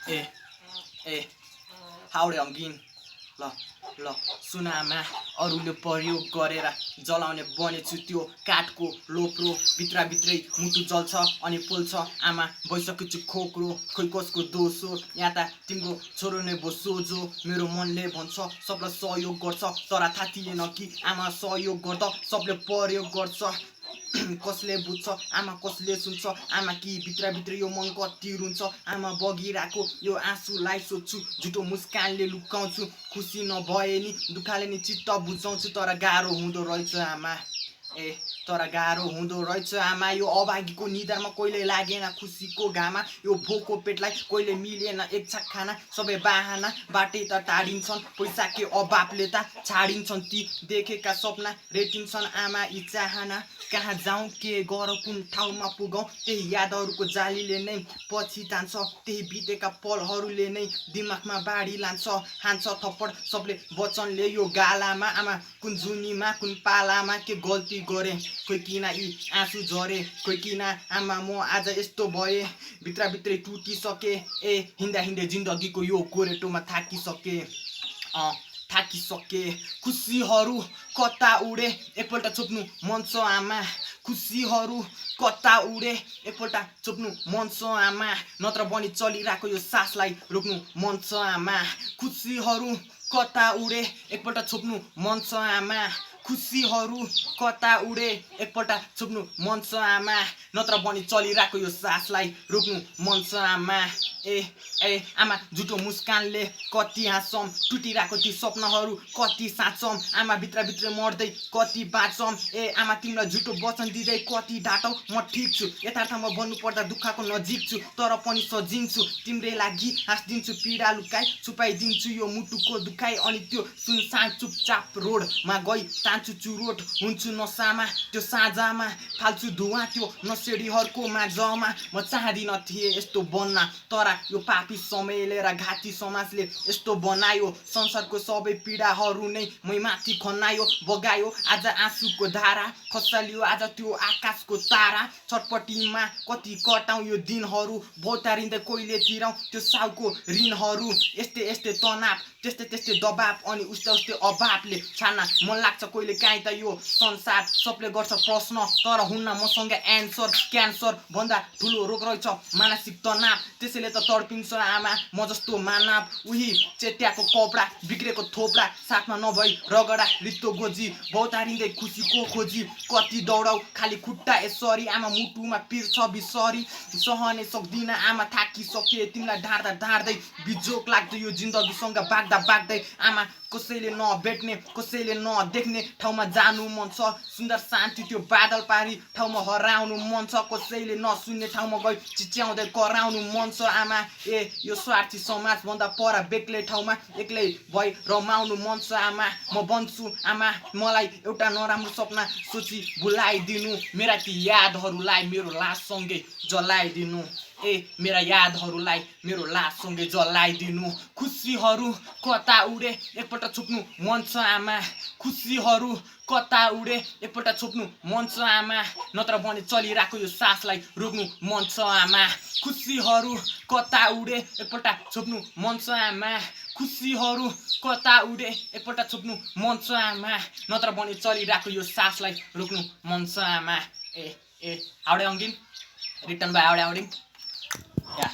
ए ए हाउडे अङ्गिन ल ल सुनामा अरूले प्रयोग गरेर जलाउने बनेछु त्यो काठको लोप्रो भित्रभित्रै मुटु जल्छ अनि पोल्छ आमा भइसकेछु खोक्रो खोइ कसको दोष हो यहाँ त तिम्रो छोरो नै भो सोझो मेरो मनले भन्छ सबलाई सहयोग गर्छ तर थाहा थिएन कि आमा सहयोग गर्दा सबले प्रयोग गर्छ कसले बुझ्छ आमा कसले सुन्छ आमा कि भित्रभित्र यो मन कति रुन्छ आमा बगिरहेको यो आँसुलाई सोध्छु झुटो मुस्कानले लुकाउँछु खुसी नभए नि दुःखले नि चित्त बुझाउँछु तर गाह्रो हुँदो रहेछ आमा ए तर गाह्रो हुँदो रहेछ आमा यो अभागीको निधारमा कहिले लागेन खुसीको घामा यो भोको पेटलाई कहिले मिलेन एक छाक खाना सबै बाहना बाटै त टाढिन्छन् पैसा के अभावले त छाडिन्छन् ती देखेका सपना रेटिन्छन् आमा यी चाहना कहाँ जाउँ के गरौँ कुन ठाउँमा पुगौँ त्यही यादहरूको जालीले नै पछि तान्छ त्यही बितेका पलहरूले नै दिमागमा बाढी लान्छ हान्छ थप्पड सबले वचनले यो गालामा आमा कुन जुनीमा कुन पालामा के गल्ती गरे खोइ किन यी आँसु झरे खोइ किन आमा म आज यस्तो भए भित्रभित्रै टुटिसके ए हिँड्दा हिँड्दै जिन्दगीको यो गोरेटोमा थाकिसके खुसीहरू कता उडे एकपल्ट छोप्नु मन छ आमा खुसीहरू कता उडे एकपल्ट छोप्नु मन छ आमा नत्र बनी चलिरहेको यो सासलाई रोक्नु मन छ आमा खुसीहरू कता उडे एकपल्ट छोप्नु मन छ आमा खुसीहरू कता उडे एकपल्ट छोप्नु मन छ आमा नत्र बनी चलिरहेको यो सासलाई रोक्नु मन छ आमा ए ए आमा झुटो मुस्कानले कति हाँसौँ टुटिरहेको ती सपनाहरू कति साँच्छौँ आमा भित्रभित्र मर्दै कति बाँच्छौँ ए आमा तिमीलाई झुटो वचन दिँदै कति ढाँटौ म ठिक छु यथार्थमा भन्नुपर्दा दुःखको नजिक छु तर पनि सजिन्छु तिम्रै लागि हाँसिदिन्छु पीडा लुकाइ छुपाइदिन्छु यो मुटुको दुखाइ अनि त्यो सुनसान चुपचाप रोडमा गई तान्छु चुरोट हुन्छु नसामा त्यो साँझामा फाल्छु धुवा त्यो नसेडीहरूको माझमा म चाहदिनँ थिएँ यस्तो बन्न तर यो पापी समयले र घाती समाजले यस्तो बनायो संसारको सबै पीडाहरू नै मै माथि खनायो बगायो आज आँसुको धारा खसालियो आज त्यो आकाशको तारा छटपट्टिमा कति कटाउँ यो दिनहरू भौतारिँदै कहिले तिरौँ त्यो साउको ऋणहरू यस्तै यस्तै तनाव त्यस्तै त्यस्तै दबाब अनि उस्तै अभावले छान्न मन लाग्छ कहिले काहीँ त यो संसार सबले गर्छ प्रश्न तर हुन्न मसँग एन्सर क्यान्सर भन्दा ठुलो रोग रहेछ मानसिक तनाव त्यसैले त तडपिन्छ आमा म जस्तो मानव उही चेत्याको कपडा बिग्रेको थोप्रा साथमा नभई रगडा रित्तो गोजी भौतारिँदै खुसीको खोजी कति दौडाउ खाली खुट्टा यसरी आमा मुटुमा पिर्छ बिसरी सहने सक्दिनँ आमा थाकिसके तिमीलाई ढाँड्दा ढाँड्दै बिजोक लाग्दो यो जिन्दगीसँग बाग्दै आमा कसैले नभेट्ने कसैले नदेख्ने ठाउँमा जानु मन छ सुन्दर शान्ति त्यो बादल पारी ठाउँमा हराउनु मन छ कसैले नसुन्ने ठाउँमा गई चिच्याउँदै कराउनु मन छ आमा ए यो स्वार्थी समाजभन्दा पर बेग्लै ठाउँमा एक्लै भई रमाउनु मन छ आमा म बन्छु आमा मलाई एउटा नराम्रो सपना सोची भुलाइदिनु मेरा ती यादहरूलाई मेरो लाससँगै जलाइदिनु ए मेरा यादहरूलाई मेरो लाससँगै जलाइदिनु खुसीहरू कता उडे एकपल्ट छोप्नु मन छ आमा खुसीहरू कता उडे एकपल्ट छोप्नु मन छ आमा नत्र भने चलिरहेको यो सासलाई रोक्नु मन छ आमा खुसीहरू कता उडे एकपल्ट छोप्नु मन छ आमा खुसीहरू कता उडे एकपल्ट छोप्नु मन छ आमा नत्र भने चलिरहेको यो सासलाई रोक्नु मन छ आमा ए ए हाउडे अङ्गिन रिटर्न बाई हाउडे अङ्गिन Yeah.